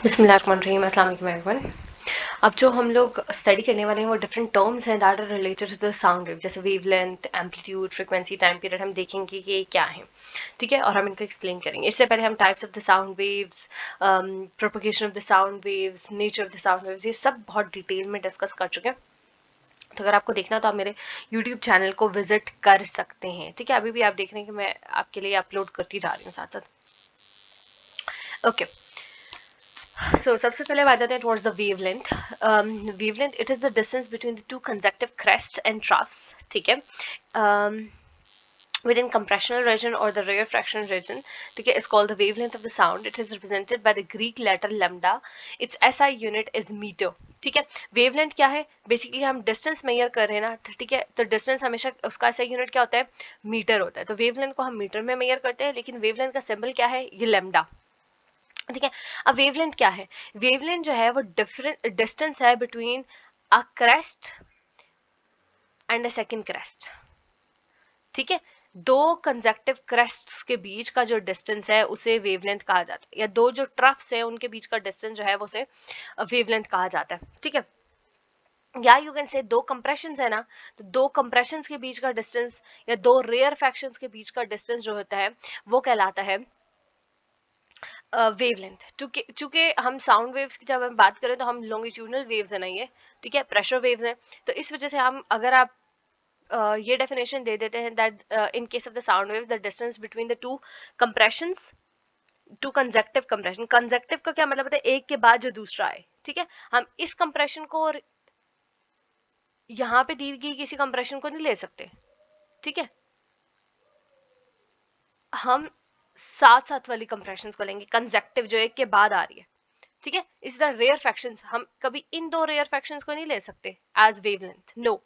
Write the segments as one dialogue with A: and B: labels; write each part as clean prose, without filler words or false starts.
A: बिस्मिल्लाहिर्रहमानिर्रहीम, अस्सलाम वालेकुम एवरीवन। अब जो हम लोग स्टडी करने वाले हैं वो डिफरेंट टर्म्स हैं that are related to the sound wave, जैसे wavelength, amplitude, frequency, time period. हम देखेंगे कि ये क्या है, ठीक है, और हम इनको एक्सप्लेन करेंगे। इससे पहले हम types of the sound waves, propagation of the sound waves, nature of the sound waves, ये सब बहुत डिटेल में डिस्कस कर चुके हैं। तो अगर आपको देखना तो आप मेरे यूट्यूब चैनल को विजिट कर सकते हैं, ठीक है। अभी भी आप देख रहे हैं कि मैं आपके लिए अपलोड करती जा रही हूँ साथ साथ। ओके, So सबसे पहले आ जाते हैं towards the wavelength. Wavelength, it is the distance between the two consecutive crests and troughs, ठीक है, within compressional region or the rarefaction region, ठीक है, is called the wavelength of the sound. It is represented by the Greek letter lambda. Its SI unit is meter, ठीक है। Wavelength क्या है? Basically हम distance measure कर रहे हैं ना, ठीक है, तो डिस्टेंस हमेशा उसका SI यूनिट क्या होता है? मीटर होता है। तो वेवलेंथ को हम मीटर में मेजर करते हैं, लेकिन वेवलेंथ का सिंबल क्या है? ये लैम्डा, ठीक है। अब वेवलेंथ क्या है? वेवलेंथ जो है वो डिफरेंट डिस्टेंस है between a crest and a second crest, ठीक है। दो कंजेक्टिव क्रेस्ट्स के बीच का जो डिस्टेंस है उसे वेवलेंथ कहा जाता है, या दो जो ट्रफ्स है उनके बीच का डिस्टेंस जो है वो उसे वेवलेंथ कहा जाता है, ठीक है। या यू कैन से दो कंप्रेशंस है ना, तो दो कंप्रेशंस के बीच का डिस्टेंस या दो रेयर फैक्शंस के बीच का डिस्टेंस जो होता है वो कहलाता है वेवलेंथ। चूंकि हम साउंड वेव्स की जब हम बात करें तो हम लॉन्गिट्यूडनल वेव्स है ना ये, ठीक है, प्रेशर वेव्स हैं। तो इस वजह से हम, अगर आप ये डेफिनेशन दे देते हैं that in case of the sound waves the distance between the two compressions, to conjunctive compression. Conjunctive का क्या मतलब होता है? एक के बाद जो दूसरा है, ठीक है। हम इस कंप्रेशन को और यहाँ पे दी गई किसी कंप्रेशन को नहीं ले सकते, ठीक है। हम साथ साथ वाली कंप्रेशन को लेंगे, कंजेक्टिव जो एक के बाद आ रही है, ठीक है। इस द रेयर फ्रैक्शंस, हम कभी इन दो रेयर फ्रैक्शंस को नहीं ले सकते as wavelength, no,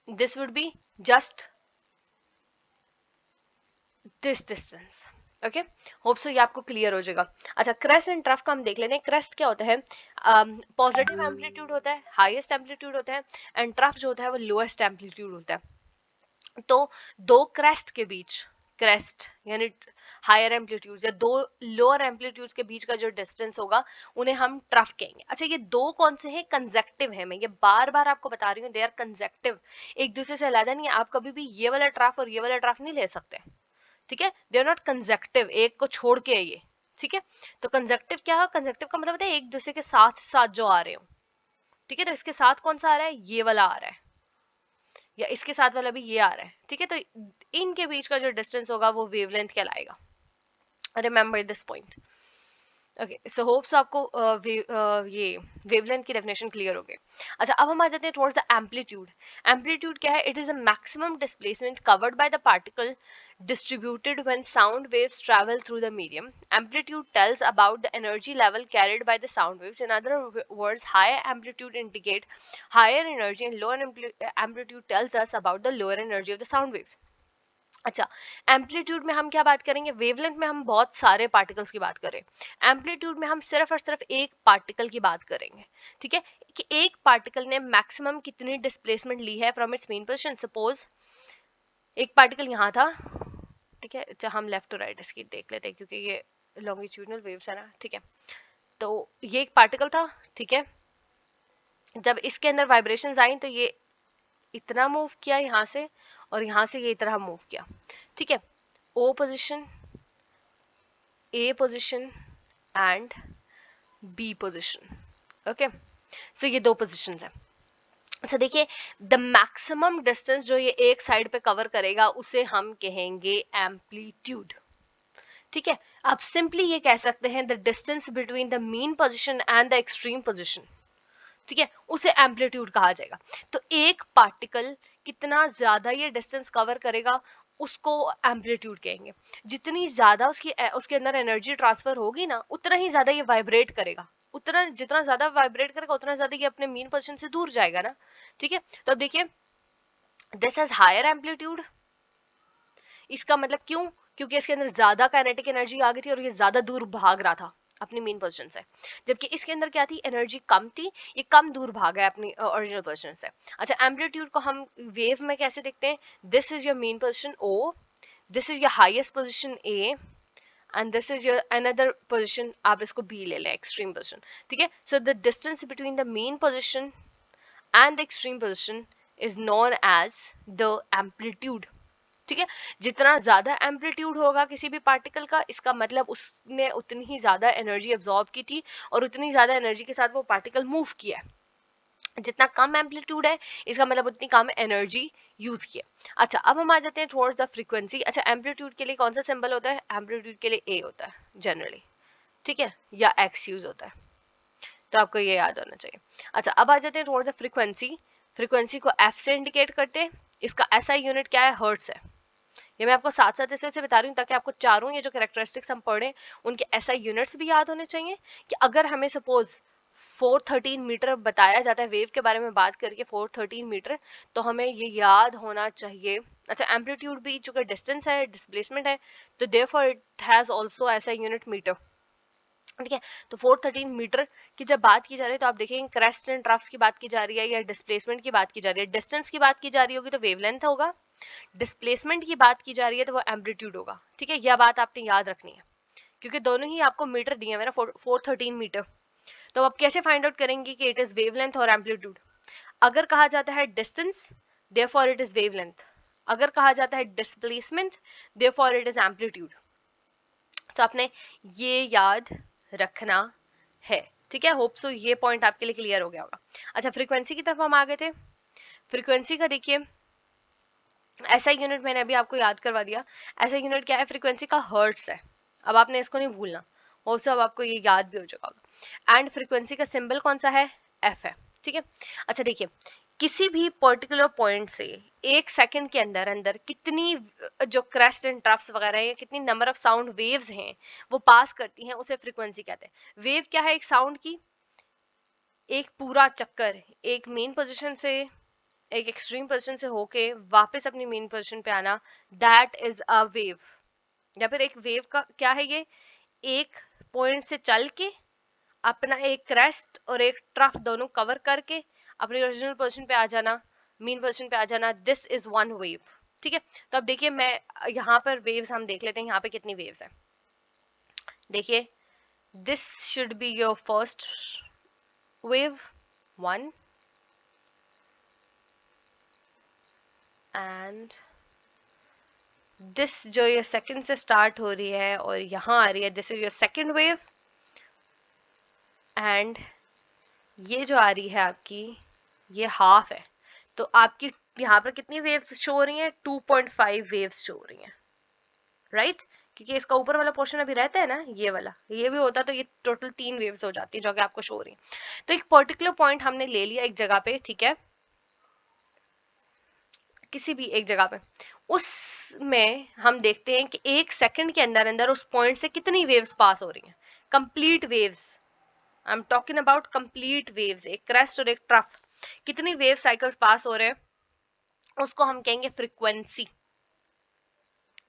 A: this would be just this distance. Okay, hope so ये आपको क्लियर हो जाएगा। अच्छा, क्रेस्ट एंड ट्रफ का हम देख लेते हैं। क्रेस्ट क्या होता है? पॉजिटिव एम्पलीट्यूड होता है, हाईएस्ट एम्पलीट्यूड होता है, एंड ट्रफ जो होता है वो लोएस्ट एम्पलीट्यूड होता है। तो दो क्रेस्ट के बीच, क्रेस्ट यानी हायर एम्पलीट्यूड या दो लोअर एम्पलीट्यूड के बीच का जो डिस्टेंस होगा उन्हें हम ट्रफ कहेंगे। अच्छा, ये दो कौन से हैं? कंजेक्टिव है। मैं ये बार बार आपको बता रही हूँ, दे आर कंजेक्टिव, एक दूसरे से अलग नहीं है। आप कभी भी ये वाला ट्रफ और ये वाला ट्रफ नहीं ले सकते, ठीक है। दे आर नॉट कंजेक्टिव, एक को छोड़ के है ये, ठीक है। तो कंजेक्टिव क्या है? कंजेक्टिव का मतलब होता है एक दूसरे के साथ साथ जो आ रहे हो, ठीक है। तो इसके साथ कौन सा आ रहा है? ये वाला आ रहा है, या इसके साथ वाला भी ये आ रहा है, ठीक है। तो इनके बीच का जो डिस्टेंस होगा वो वेवलेंथ कहलाएगा। Remember this point. Okay, so hopes आपको ये वेवलेंथ की डेफिनेशन क्लियर हो गई। अच्छा, अब हम आ जाते हैं टुवर्ड्स द एम्पलीट्यूड। एम्पलीट्यूड क्या है? It is a maximum displacement covered by the particle distributed when sound waves travel through the medium. Amplitude tells about the energy level carried by the sound waves. In other words, higher amplitude indicate higher energy and lower amplitude tells us about the lower energy of the sound waves. अच्छा, amplitude में हम क्या बात करेंगे? Wavelength में हम बहुत सारे पार्टिकल्स की बात करें, एम्पलीट्यूड में हम सिर्फ और सिर्फ एक पार्टिकल की बात करेंगे, ठीक है, कि एक पार्टिकल ने मैक्सिमम कितनी डिस्प्लेसमेंट ली है from its main position. Suppose एक पार्टिकल यहाँ था, ठीक है। अच्छा, हम लेफ्ट टू राइट इसकी देख लेते हैं क्योंकि ये लॉन्गिट्यूडनल वेव्स है ना, ठीक है। तो ये एक पार्टिकल था, ठीक है। जब इसके अंदर वाइब्रेशंस आई तो ये इतना मूव किया यहाँ से, और यहाँ से ये इतना मूव किया, ठीक है। O position, A position and B position, okay. So ये दो पोजिशंस हैं। अच्छा देखिए, द मैक्सिमम डिस्टेंस जो ये एक साइड पे कवर करेगा उसे हम कहेंगे एम्पलीट्यूड, ठीक है। आप सिंपली ये कह सकते हैं the distance between the mean position and the extreme position, ठीक है, उसे एम्पलीट्यूड कहा जाएगा। तो एक पार्टिकल कितना ज्यादा ये डिस्टेंस कवर करेगा उसको एम्पलीट्यूड कहेंगे। जितनी ज्यादा उसके अंदर एनर्जी ट्रांसफर होगी ना, उतना ही ज्यादा ये वाइब्रेट करेगा, उतना जितना ज्यादा वाइब्रेट करेगा उतना ज्यादा ये अपने मीन पोजीशन से दूर जाएगा ना, ठीक है। तो अब देखिए, दिस हैज हायर एम्पलीट्यूड। इसका मतलब क्यों? क्योंकि इसके अंदर ज्यादा काइनेटिक एनर्जी आ गई थी और ये ज्यादा दूर भाग रहा था अपनी मेन पोजीशन से, जबकि इसके अंदर क्या थी? एनर्जी कम थी, ये कम दूर भागा है अपनी ओरिजिनल पोजीशन से। अच्छा, एम्पलीट्यूड को हम वेव में कैसे देखते हैं? This is your mean position O, this is your highest position A, and this is your another position, आप इसको बी ले लें, एक्सट्रीम पोजिशन, ठीक है। So the distance between the mean position and the extreme position is known as the amplitude, ठीक है। जितना ज्यादा एम्पलीट्यूड होगा किसी भी पार्टिकल का, इसका मतलब उसने उतनी ही ज्यादा एनर्जी एब्जॉर्ब की थी और उतनी ज्यादा एनर्जी के साथ वो पार्टिकल मूव किया है। जितना कम एम्पलीट्यूड है, इसका मतलब उतनी कम एनर्जी यूज की है। अच्छा, अब हम आ जाते हैं टुवर्ड्स द फ्रीक्वेंसी। अच्छा, एम्पलीट्यूड के लिए कौन सा सिंबल होता है? एम्पलीट्यूड के लिए ए होता है जनरली, ठीक है, या एक्स यूज होता है, तो आपको ये याद होना चाहिए। अच्छा, अब आ जाते हैं टुवर्ड्स द फ्रीक्वेंसी। फ्रीक्वेंसी को एफ से इंडिकेट करते हैं, इसका एसआई यूनिट क्या है? हर्ट्ज है। ये मैं आपको साथ साथ ऐसे बता रही हूँ ताकि आपको चारों ये जो कैरेक्टरिस्टिक्स हम पढ़े उनके एसआई यूनिट्स भी याद होने चाहिए, कि अगर हमें सपोज 413 मीटर बताया जाता है वेव के बारे में बात करके, 413 मीटर, तो हमें ये याद होना चाहिए। अच्छा, एम्पलीट्यूड भी चूंकि डिस्टेंस है, डिस्प्लेसमेंट है, तो therefore it has also SI unit metre, ठीक है। तो 413 मीटर की जब बात की जा रही है तो आप देखेंगे क्रेस्ट एंड ट्रफ्स की बात की जा रही है या डिस्प्लेसमेंट की बात की जा रही है। डिस्टेंस की बात की जा रही होगी तो वेवलेंथ होगा, डिस्प्लेसमेंट की बात की जा रही है तो वो एम्पलीट्यूड होगा, ठीक है। यह बात आपने याद रखनी है क्योंकि दोनों ही आपको मीटर दिए हैं ना, 413 मीटर। तो आप कैसे फाइंड आउट करेंगे कि इट इज वेवलेंथ और एम्पलीट्यूड? अगर कहा जाता है distance, therefore it is wavelength. अगर कहा जाता है displacement, therefore it is amplitude. तो आपने ये याद रखना है, ठीक है। होप सो ये पॉइंट आपके लिए क्लियर हो गया होगा। अच्छा, फ्रीक्वेंसी की तरफ हम आ गए थे। फ्रीक्वेंसी का देखिए, ऐसा यूनिट मैंने अभी आपको याद करवा दिया। ऐसा यूनिट क्या है? फ्रीक्वेंसी का हर्ट्स है। अब आपने इसको नहीं भूलना, होप सो अब आपको ये याद भी हो चुका होगा। एंड फ्रीक्वेंसी का सिंबल कौन सा है? एफ है, ठीक है। अच्छा देखिए, किसी भी पर्टिकुलर पॉइंट से एक सेकंड के अंदर अंदर कितनी जो क्रेस्ट एंड ट्रफ्स वगैरह है, कितनी नंबर ऑफ साउंड वेव्स हैं वो पास करती हैं, उसे फ्रीक्वेंसी कहते हैं। वेव क्या है? एक साउंड की एक पूरा चक्कर, एक मेन पोजीशन से एक एक्सट्रीम पोजीशन से होके वापस अपनी मेन पोजीशन पे आना, दैट इज अ वेव। या फिर एक वेव का क्या है? ये एक पॉइंट से चल के अपना एक क्रेस्ट और एक ट्रफ दोनों कवर करके अपनी ओरिजिनल पोजीशन पे आ जाना, मेन पोजीशन पे आ जाना, दिस इज वन वेव, ठीक है। तो अब देखिए, मैं यहाँ पर वेव्स हम देख लेते हैं, यहाँ पे कितनी वेव्स हैं। देखिए, this should be your first wave 1 and this जो ये सेकंड से स्टार्ट हो रही है और यहाँ आ रही है, this is your second wave. And ये जो आ रही है आपकी, ये हाफ है। तो आपकी यहाँ पर कितनी वेव्स शो हो रही हैं? 2.5 वेव्स शो हो रही हैं, राइट। क्योंकि इसका ऊपर वाला पोर्शन अभी रहता है ना, ये वाला, ये भी होता तो ये टोटल 3 वेव्स हो जाती है जो कि आपको शो हो रही है। तो एक पर्टिकुलर पॉइंट हमने ले लिया एक जगह पे, ठीक है, किसी भी एक जगह पे, उसमें हम देखते हैं कि एक सेकंड के अंदर अंदर उस पॉइंट से कितनी वेव्स पास हो रही हैं, complete waves. I am talking about complete waves, एक क्रेस्ट और एक ट्रफ, कितनी वेव साइकिल्स पास हो रहे हैं, उसको हम कहेंगे फ्रीक्वेंसी,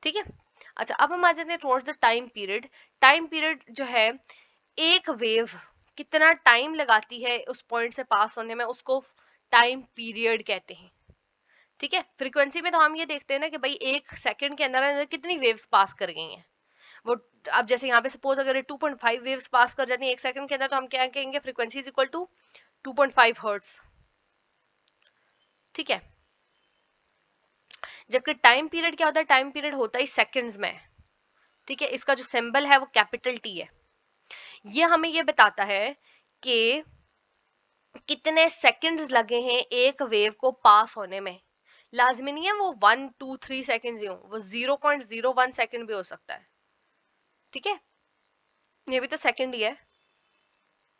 A: ठीक है। अच्छा, अब हम आ जाते हैं towards the time period. Time period जो है, एक वेव कितना टाइम लगाती है उस पॉइंट से पास होने में, उसको टाइम पीरियड कहते हैं, ठीक है। फ्रीक्वेंसी में तो हम ये देखते हैं ना कि भाई एक सेकंड के अंदर अंदर कितनी वेव्स पास कर गई हैं वो। अब जैसे यहाँ पे सपोज अगर 2.5 वेव्स पास कर जाती है एक सेकंड के अंदर, तो हम क्या कहेंगे? Frequency is equal to 2.5 hertz, ठीक है। जबकि टाइम पीरियड क्या होता है? टाइम पीरियड होता है सेकंड्स में, ठीक है। इसका जो सिंबल है वो कैपिटल टी है। ये हमें ये बताता है कि कितने सेकंड्स लगे हैं एक वेव को पास होने में। लाजमी नहीं है वो 1 2 3 सेकंड्स ही हो, वो 0.01 सेकंड भी हो सकता है, ठीक है। ये भी तो सेकंड ही है,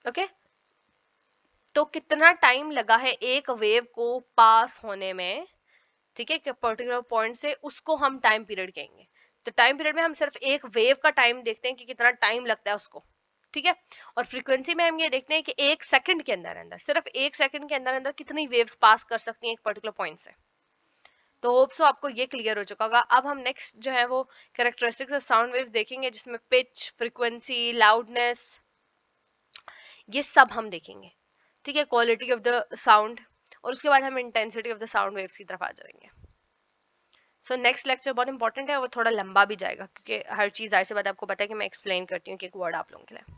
A: ओके। तो कितना टाइम लगा है एक वेव को पास होने में, ठीक है, पर्टिकुलर पॉइंट से, उसको हम टाइम पीरियड कहेंगे। तो टाइम पीरियड में हम सिर्फ एक वेव का टाइम देखते हैं कि कितना टाइम लगता है उसको, ठीक है। और फ्रीक्वेंसी में हम ये देखते हैं कि एक सेकंड के अंदर अंदर, सिर्फ एक सेकंड के अंदर अंदर कितनी वेव्स पास कर सकती हैं एक पर्टिकुलर पॉइंट से। तो होप सो आपको ये क्लियर हो चुका होगा। अब हम नेक्स्ट जो है वो कैरेक्टरिस्टिक्स ऑफ साउंड वेव्स देखेंगे, जिसमें पिच, फ्रीक्वेंसी, लाउडनेस, ये सब हम देखेंगे, ठीक है, क्वालिटी ऑफ द साउंड, और उसके बाद हम intensity of the sound waves की तरफ आ जाएंगे। सो नेक्स्ट लेक्चर बहुत इंपॉर्टेंट है, वो थोड़ा लंबा भी जाएगा क्योंकि हर चीज़ ज़ाहिर सी बात है आपको पता है कि मैं एक्सप्लेन करती हूँ कि एक वर्ड आप लोगों के लिए।